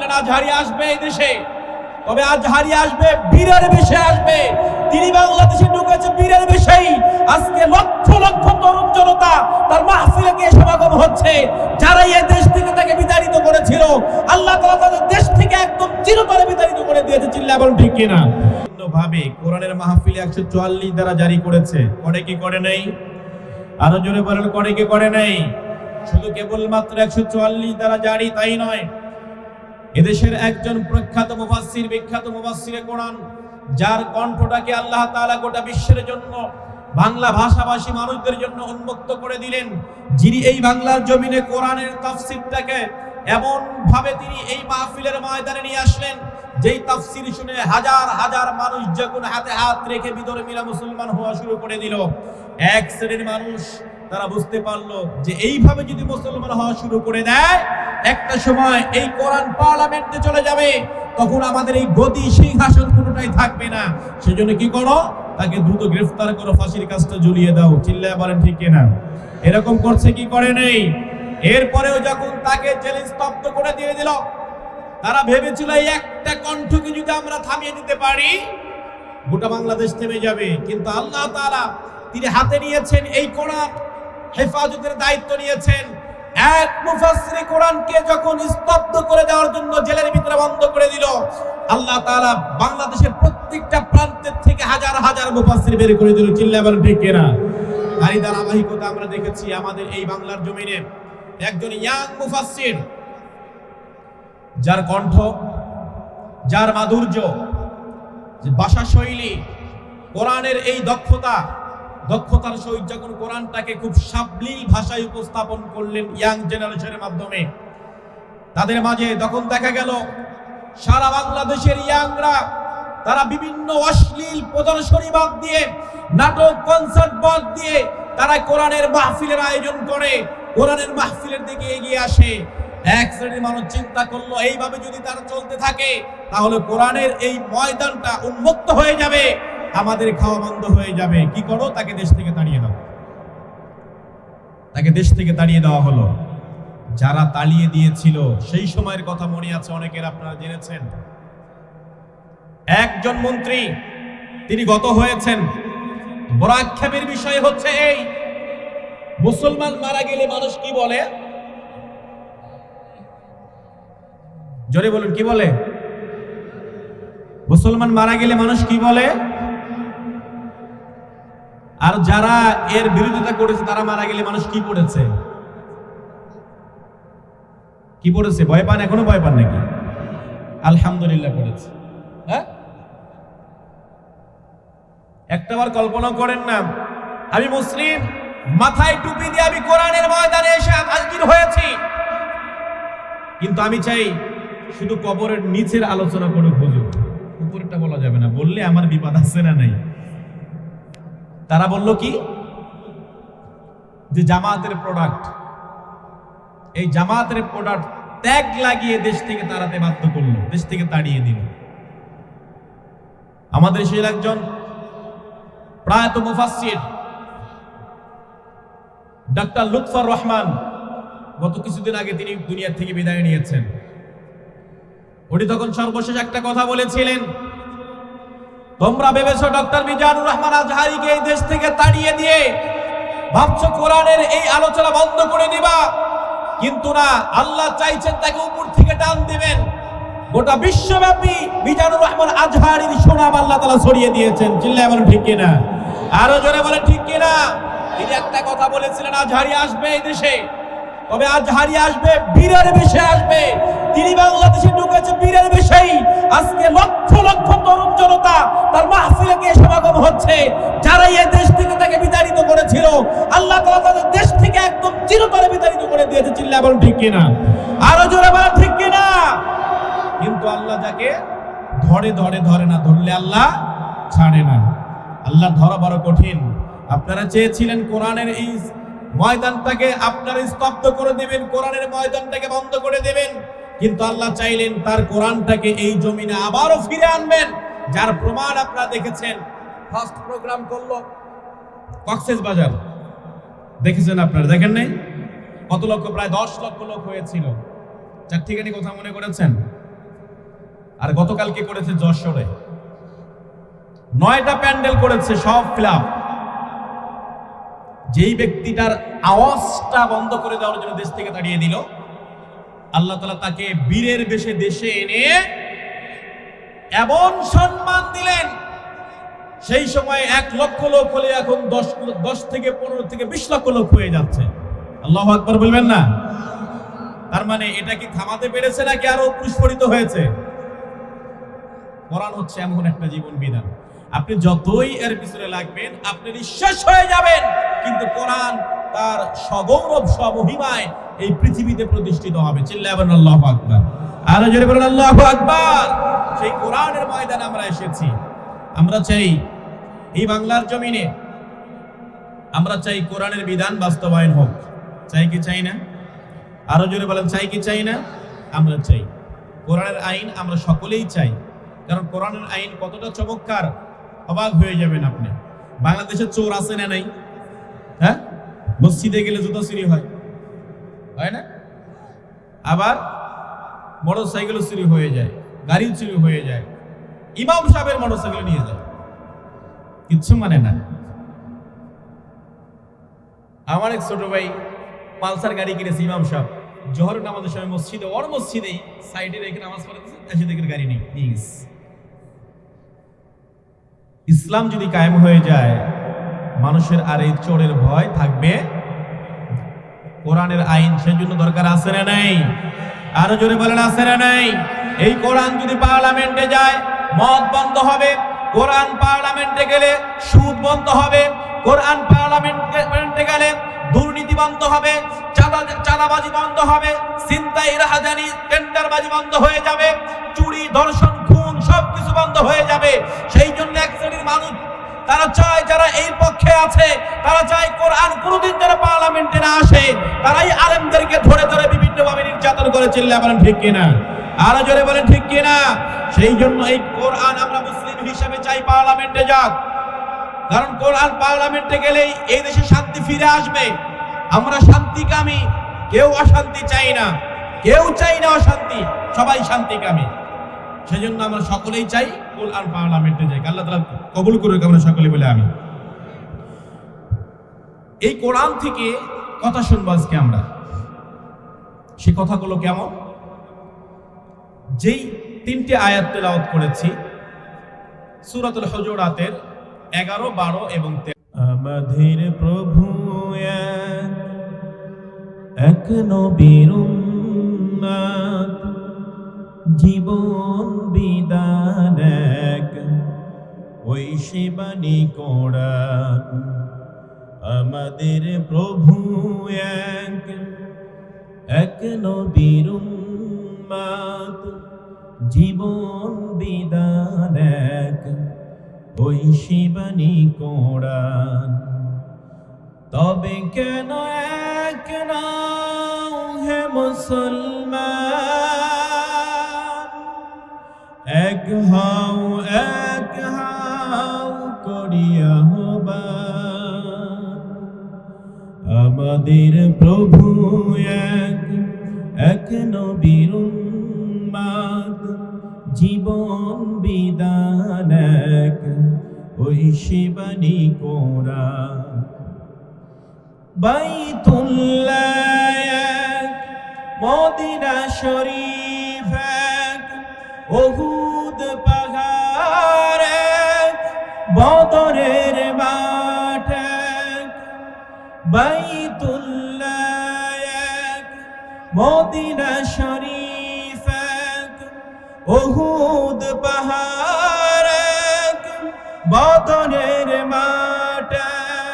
বলছিলেন আজহারি আসবে এই দেশে, তবে আজহারি আসবে বীরের বেশে আসবে। তিনি বাংলাদেশে ঢুকেছে বীরের বেশেই। আজকে লক্ষ লক্ষ তরুণ জনতা তার মাহফিলে গিয়ে সমাগম হচ্ছে। যারা এই দেশ থেকে তাকে বিতাড়িত করেছিল, আল্লাহ তাআলা তাদের দেশ থেকে একদম চিরতরে বিতাড়িত করে দিয়েছে। চিল্লায় বলেন ঠিক কিনা? ভাবে কোরআনের মাহফিলে 144 দ্বারা জারি করেছে, করে কি করে নাই? আরো জোরে বলেন, করে কি করে নাই? শুধু কেবলমাত্র 144 দ্বারা জারি তাই নয়, এদেশের একজন প্রখ্যাত মুফাসসির, বিখ্যাত মুফাসসিরে কোরআন, যার কণ্ঠটাকে আল্লাহ তাআলা গোটা বিশ্বের জন্য, বাংলা ভাষাভাষী মানুষদের জন্য উন্মুক্ত করে দিলেন, যিনি এই বাংলার জমিনে কোরআনের তাফসীরটাকে এমন ভাবে তিনি এই মাহফিলের ময়দানে নিয়ে আসলেন, যেই তাফসীর শুনে হাজার হাজার মানুষ যখন হাতে হাত রেখে ভিতরে মিলা মুসলমান হওয়া শুরু করে দিল। এক শ্রেণীর মানুষ তারা বুঝতে পারলো যে এইভাবে যদি মুসলমান হওয়া শুরু করে দেয়, একটা সময় এই কোরআন পার্লামেন্টে চলে যাবে, তখন আমাদের এই গদি সিংহাসন কোনোটাই থাকবে না। সেজন্য কি করো? তাকে দ্রুত গ্রেফতার করো, ফাঁসির কাজটা ঝুলিয়ে দাও। চিল্লায় বলেন ঠিক কিনা? এরকম করছে কি করে নেই? এরপরেও যখন তাকে জেলে স্তব্ধ করে দিয়ে দিল, তারা ভেবেছিল এই একটা কণ্ঠকে যদি আমরা থামিয়ে দিতে পারি, গোটা বাংলাদেশ থেমে যাবে। কিন্তু আল্লাহ তাআলা তিনি হাতে নিয়েছেন এই কোরআন, হেফাজতের দায়িত্ব নিয়েছেন। এক মুফাসসির কোরআনকে যখন স্তব্ধ করে দেওয়ার জন্য জেলের ভিতরে বন্ধ করে দিল, আল্লাহ তাআলা বাংলাদেশের প্রত্যেকটা প্রান্তের থেকে হাজার হাজার মুফাসসির বের করে দিল। চিল্লায় বলেন ঠিক কিনা? তারই ধারাবাহিকতা আমরা দেখেছি আমাদের এই বাংলার জমিনে একজন ইয়াং মুফাসসির, যার কণ্ঠ, যার মাধুর্য, যে ভাষা শৈলী, কোরআনের এই দক্ষতার সহিত যখন কোরআনটাকে খুব সাবলীল ভাষায় উপস্থাপন করলেন ইয়াং জেনারেশনের মাধ্যমে, তাদের মাঝে তখন দেখা গেল সারা বাংলাদেশের ইয়াংরা তারা বিভিন্ন অশ্লীল প্রদর্শনী বাদ দিয়ে, নাটক, কনসার্ট বাদ দিয়ে তারা কোরআনের মাহফিলের আয়োজন করে, কোরআনের মাহফিলের দিকে এগিয়ে আসে। এক শ্রেণীর মানুষ চিন্তা করলো, এইভাবে যদি তারা চলতে থাকে তাহলে কোরআনের এই ময়দানটা উন্মুক্ত হয়ে যাবে, আমাদের খাওয়া বন্ধ হয়ে যাবে। কি করো? তাকে দেশ থেকে তাড়িয়ে দাও। তাকে দেশ থেকে তাড়িয়ে দেওয়া হলো। যারা তাড়িয়ে দিয়েছিল সেই সময়ের কথা মনে আছে অনেকের, আপনারা জেনেছেন। একজন মন্ত্রী তিনি গত হয়েছেন। বড় আক্ষেপের বিষয় হচ্ছে এই, মুসলমান মারা গেলে মানুষ কি বলে? জোরে বলুন, কি বলে? মুসলমান মারা গেলে মানুষ কি বলে? আর যারা এর বিরোধিতা করেছে তারা মারা গেলে মানুষ কি পড়েছে? কি পড়েছে? ভয় পান? এখনো ভয় পান নাকি? আলহামদুলিল্লাহ পড়েছে। হ্যাঁ, একটাবার কল্পনা করেন না, আমি মুসলিম, মাথায় টুপি দিয়ে আমি কোরআনের ময়দানে এসে হাজির হয়েছি, কিন্তু আমি চাই শুধু কবরের নিচের আলোচনা করে হুজুর, উপরেরটা বলা যাবে না, বললে আমার বিপদ আছে না নাই? তারা বলল কি? যে জামাতের প্রোডাক্ট, এই জামাতের প্রোডাক্ট ট্যাগ লাগিয়ে দেশ থেকে তাড়াতে বাধ্য করলো, দেশ থেকে তাড়িয়ে দিল। আমাদের সেই একজন প্রয়াত মুফাসসির ডাক্তার লুৎফর রহমান গত কিছুদিন আগে তিনি দুনিয়া থেকে বিদায় নিয়েছেন। উনি তখন সর্বশেষ একটা কথা বলেছিলেন, তোমরা ভেবেছো ডক্টর মিজানুর রহমান আজহারিকে এই দেশ থেকে তাড়িয়ে দিয়ে ভাবছো কোরআনের এই আলোচনা বন্ধ করে দিবা, কিন্তু না, আল্লাহ চাইছেন তাকে উপর থেকে টান দিবেন। গোটা বিশ্বব্যাপী মিজানুর রহমান আজহারির সুনাম আল্লাহ তাআলা ছড়িয়ে দিয়েছেন। চিল্লায় বলেন ঠিক কিনা? আরো জোরে বলেন ঠিক কিনা? তিনি একটা কথা বলেছিলেন, আজহারি আসবে এই দেশে, তবে আজহারি আসবে বীরের বেশে আসবে। তিনি বাংলাদেশে ঢুকেছে বীরের বেশেই। আজকে লক্ষ লক্ষ তরুণ জনতা তার মাহফিলে গিয়ে সমাগম হচ্ছে। যারা এই দেশ থেকে তাকে বিতাড়িত করেছিল, আল্লাহ তাআলা তাদের দেশ থেকে একদম চিরতরে বিতাড়িত করে দিয়েছে। চিল্লায় বলেন ঠিক কিনা? আরো জোরে বলেন ঠিক কিনা? কিন্তু আল্লাহ যাকে ধরে না, ধরলে আল্লাহ ছাড়ে না। আল্লাহ ধরা বড় কঠিন। আপনারা চেয়েছিলেন কোরআনের এই ময়দানটাকে আপনারা স্তব্ধ করে দেবেন, কোরআনের ময়দানটাকে বন্ধ করে দেবেন, কিন্তু আল্লাহ চাইলেন তার কোরআনটাকে এই জমিনে আবারও ফিরে আনবেন, যার প্রমাণ আপনারা দেখেছেন। ফার্স্ট প্রোগ্রাম করলো কক্সেস বাজার, দেখেছেন আপনারা? দেখেন নাই? কত লক্ষ? প্রায় 10 লক্ষ লোক হয়েছিল। চারটিখানি কথা মনে করেছেন? আর গতকালকে করেছে যশোরে, 9টা প্যান্ডেল করেছে, সব ফ্ল্যাপ। যেই ব্যক্তিটার আওয়াজটা বন্ধ করে দেওয়ার জন্য দেশ থেকে তাড়িয়ে দিল, আল্লাহ তাআলা তাকে বীরের বেশে দেশে এনে এমন সম্মান দিলেন, সেই সময় 1 লক্ষ লোক হলে এখন 10 থেকে 15 থেকে 20 লক্ষ লোক হয়ে যাচ্ছে। আল্লাহু আকবার বলবেন না? তার মানে এটা কি থামাতে পেরেছে নাকি আরো প্রস্ফুটিত হয়েছে? কোরআন হচ্ছে এমন একটা জীবন বিধান, আপনি যতই এর পিছনে লাগবেন আপনি নিঃশেষ হয়ে যাবেন, কিন্তু কোরআন তার সগৌরব স্বমহিমায় এই পৃথিবীতে প্রতিষ্ঠিত হবে। চিল্লায় বলেন আল্লাহু আকবার, আর জোরে বলেন আল্লাহু আকবার। সেই কোরআনের ময়দানে আমরা এসেছি। আমরা চাই এই বাংলার জমিনে, আমরা চাই কোরআনের বিধান বাস্তবায়ন হোক। চাই কি চাই না? আরো জোরে বলেন, চাই কি চাই না? আমরা চাই কোরআনের আইন, আমরা সকলেই চাই। কারণ কোরআনের আইন কতটা চমৎকার, অবাক হয়ে যাবেন আপনি। বাংলাদেশে চোর আছে না নাই? হ্যাঁ, মসজিদে গেলে জুতা চুরি হয় না? আবার মোটরসাইকেলও চুরি হয়ে যায়, গাড়িও চুরি হয়ে যায়, ইমাম সাহেবের মোটরসাইকেল নিয়ে যায়, কিচ্ছু মানে না। আমার এক ছোট ভাই পালসার গাড়ি কিনেছে, ইমাম সাহেব জোহরের নামাজের সময় মসজিদে, ওর মসজিদেই সাইডে রেখে নামাজ পড়তেছে, এসে দেখে গাড়ি নেই, নিয়ে গেছে। ইসলাম যদি কায়েম হয়ে যায়, মানুষের আর এই চোরের ভয় থাকবে। কোরআনের আইন সেজন্য দরকার আছে না নাই? আরো জোরে বলেন, আছে না নাই? এই কোরআন যদি পার্লামেন্টে যায়, মদ বন্ধ হবে। কোরআন পার্লামেন্টে গেলে সুদ বন্ধ হবে। কোরআন পার্লামেন্টে গেলে দুর্নীতি বন্ধ হবে, চাঁদাবাজি বন্ধ হবে, ছিনতাই রাহাজানি টেন্ডারবাজি বন্ধ হয়ে যাবে, চুরি ধর্ষণ খুন সবকিছু বন্ধ হয়ে যাবে। সেই জন্য এক শ্রেণীর মানুষ তারা চায়, যারা এই পক্ষে আছে, তারা চায় কোরআন কোনোদিন যারা পার্লামেন্টে না আসে, তারাই আলেমদেরকে ধরে ধরে বিভিন্নভাবে নির্যাতন করে। চিল্লায় বলেন ঠিক কিনা? আরো জোরে বলেন ঠিক কিনা? সেই জন্য এই কোরআন আমরা মুসলিম হিসেবে চাই পার্লামেন্টে যাক, কারণ কোরআন পার্লামেন্টে গেলেই এই দেশে শান্তি ফিরে আসবে। আমরা শান্তিকামী, কেউ অশান্তি চাই না, কেউ চাই না অশান্তি, সবাই শান্তিকামী। সেজন্য আমরা সকলেই চাই কোরআন পার্লামেন্টে যাই। আল্লাহ তাআলা কবুল করুক, আমরা সকলে বলে আমি। এই কোরআন থেকে কথা শুনবো আজকে আমরা। সে কথাগুলো কেমন? যেই 3টে আয়াত তেলাওয়াত করেছি সূরাতুল হুজুরাতের 11, 12 এবং 13। আমাদের প্রভু এক নবীর উম্মত, জীবন বিধান এক, ওই সেবানি কোরআন। আমাদের প্রভু এক নবীর উম্মত, জীবন বিধান এক, ওই সেবানি কোরআন। তবে কেন এক নাও হে মুসলমান, এক হাও করিয়া আহ্বান। আমাদের প্রভু এক নবীর উম্মত, জীবন বিধান এক, ওই সেবানি কোরআন। বাইতুল্লাহ এক, মদিনা শরীফ এক, উহুদ পাহাড় এক, বদরের মাঠ এক। বাইতুল্লাহ এক, মদিনা শরীফ এক, উহুদ পাহাড় এক, বদরের মাঠ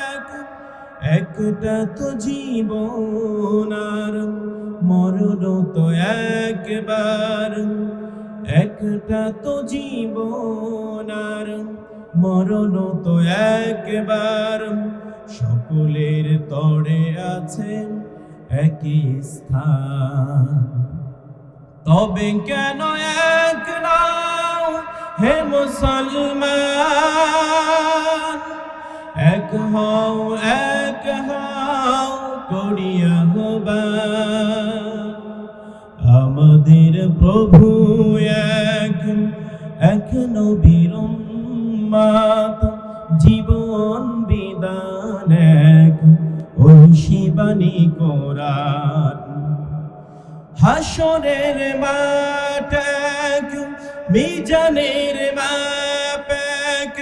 এক। একটা তো জীবন আর মরণ তো একবার, একটা তো জীবন আর মরণ তো একবার। সকলের তরে আছে একই স্থান, তবে কেন এক নাও হে মুসলমান, এক হও করিয়া আহ্বান। আমাদের প্রভু এক নবীর উম্মত জীবন বিধান এক ওই শিবানী কোরআন হাসরের মাঠ এক মিজানের মাপ এক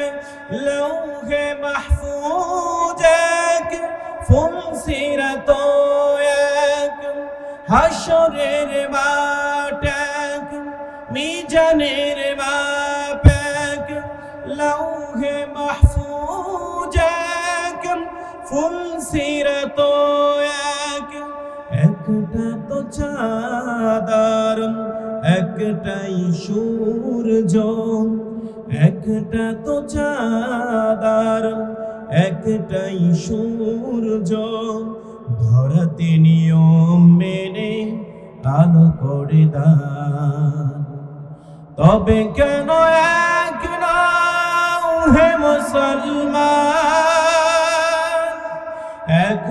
লৌহে মাহফুজ এক ফুলসিরাত এক হাসরের মাঠ এক মিজানের মাপ এক লৌহে মাহফুজ এক ফুলসিরাত এক একটা তো চাঁদার একটাই সূর্য একটা তো চাঁদার একটাই সূর্য ধরাতে নিয়ম মেনে আলো করে দান তবে কেন এক নাও হে মুসলমান এক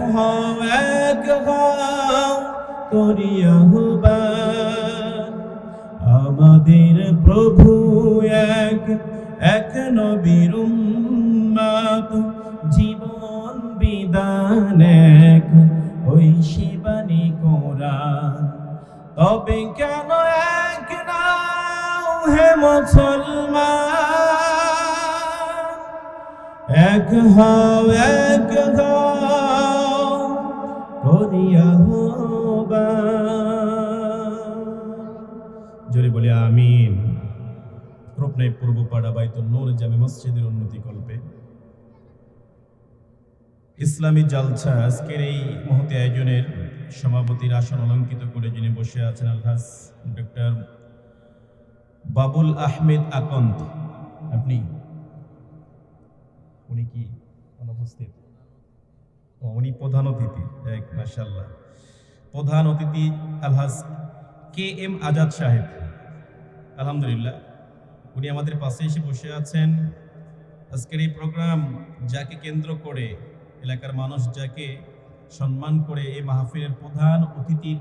হও করি আহ্বান আমাদের প্রভু এক নবীর উম্মত জীবন বিধান এক ওই শিবানী কোরআন তবে কেন এক নাও হে মুসলমান এক হও করিয়া জোরে বলি আমিন। রূপনাই পূর্বপাড়া বাইতুল নূর জামে মসজিদের উন্নতি কল্পে ইসলামী জালসা আজকের এই মহতি আয়োজনের সভাপতির আসন অলঙ্কিত করে যিনি বসে আছেন আলহাজ ডক্টর বাবুল আহমেদ আকন্দ আপনি উনি কি অনুপস্থিত উনি প্রধান অতিথি মাশাআল্লাহ প্রধান অতিথি আলহাজ কে এম আজাদ সাহেব আলহামদুলিল্লাহ উনি আমাদের পাশে এসে বসে আছেন। আজকের এই প্রোগ্রাম যাকে কেন্দ্র করে এলাকার মানুষ যাকে সম্মান করে এই মাহফিলের প্রধান অতিথির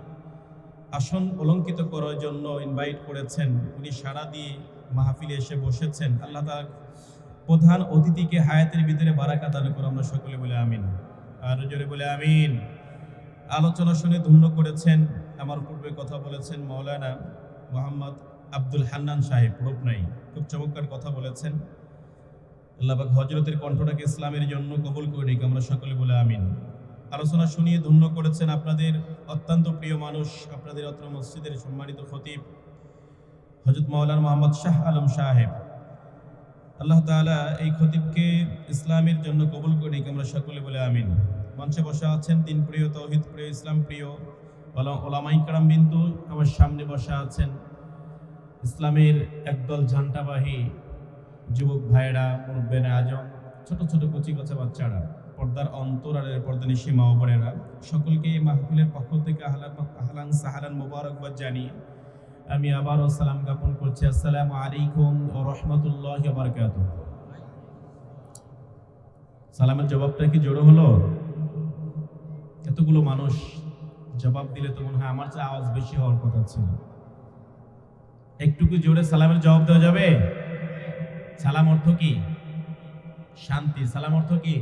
আসন অলঙ্কিত করার জন্য ইনভাইট করেছেন উনি সাড়া দিয়ে মাহফিলে এসে বসেছেন। আল্লাহ তাআলা প্রধান অতিথিকে হায়াতের ভিতরে বারাকা দান করে আমরা সকলে বলে আমিন আর জোরে বলে আমিন। আলোচনা শুনে ধন্য করেছেন আমার পূর্বে কথা বলেছেন মাওলানা মোহাম্মদ আব্দুল হান্নান সাহেব রূপনাই খুব চমৎকার কথা বলেছেন। আল্লাহ পাক হযরতের কণ্ঠটাকে ইসলামের জন্য কবুল করে নিক আমরা সকলে বলে আমিন। আলোচনা শুনিয়ে ধন্য করেছেন আপনাদের অত্যন্ত প্রিয় মানুষ আপনাদের অত্র মসজিদের সম্মানিত খতিব হযরত মাওলানা মোহাম্মদ শাহ আলম সাহেব। আল্লাহ তাআলা এই খতিবকে ইসলামের জন্য কবুল করে নিক আমরা সকলে বলে আমিন। মঞ্চে বসা আছেন দিন প্রিয় তাওহীদ প্রিয় ইসলাম প্রিয় ওলামায়ে কেরাম বিন্দু আমার সামনে বসা আছেন ইসলামের একদল ঝান্ডাবাহী যুবক ভাইরা মুরব্বিয়ানে আজম ছোট ছোট কচি কচা বাচ্চারা পর্দার অন্তরালের পর্দানিশী মা ও বোনেরা সকলকে এই মাহফিলের পক্ষ থেকে আহলান সাহলান মোবারকবাদ জানিয়ে আমি আবারও সালাম জ্ঞাপন করছি আসসালামু আলাইকুম ওয়া রাহমাতুল্লাহি ওয়া বারাকাতুহু। সালামের জবাবটা কি জোরে হলো? এতগুলো মানুষ জবাব দিলে তো মনে হয় আমার চেয়ে আওয়াজ বেশি হওয়ার কথা ছিল। একটুকু জোরে সালামের জবাব দেওয়া যাবে? সালাম অর্থ কি? শান্তি। সালাম অর্থ কি?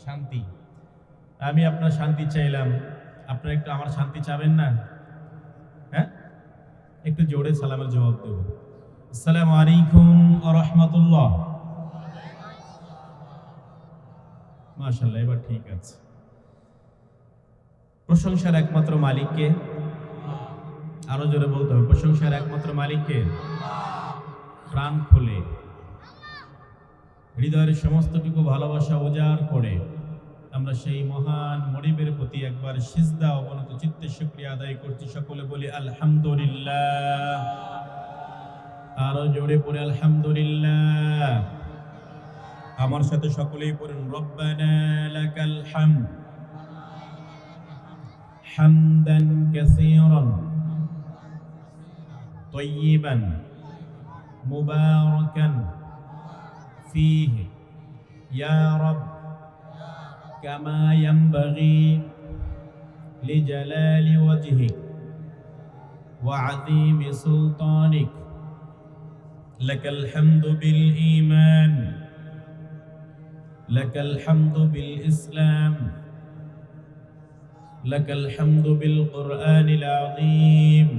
শান্তি। আমি আপনার শান্তি চাইলাম, আপনারা একটু আমার শান্তি চাবেন না? হ্যাঁ, একটু জোরে সালামের জবাব দেব। আসসালামু আলাইকুম ওয়া রাহমাতুল্লাহ। মাশাআল্লাহ, এবার ঠিক আছে। প্রশংসার একমাত্র মালিককে, আরো জোরে বলতে হবে, প্রশংসার একমাত্র মালিককে। প্রাণ খুলে হৃদয়ের সমস্তটুকু ভালোবাসা উজাড় করে আমরা সেই মহান মনিবের প্রতি একবার সিজদা অবনত চিত্তে শুকরিয়া আদায় করছি। সকলে বলি আলহামদুলিল্লাহ। আরো জোরে পড়ে আলহামদুলিল্লাহ। আমার সাথে সকলেই পড়েন রব্বানা লাকাল হামদ হামদান কাসীরান তাইয়িবান মুবারাকান ফীহি ইয়া রাব কামা ইয়ানবাগি লিজালালি ওয়াজহিক ওয়া আযীমি সুলতানিক লাকাল হামদু বিল ঈমান, লাকাল হামদু বিল ইসলাম, লাকাল হামদু বিল কুরআনিল আযীম।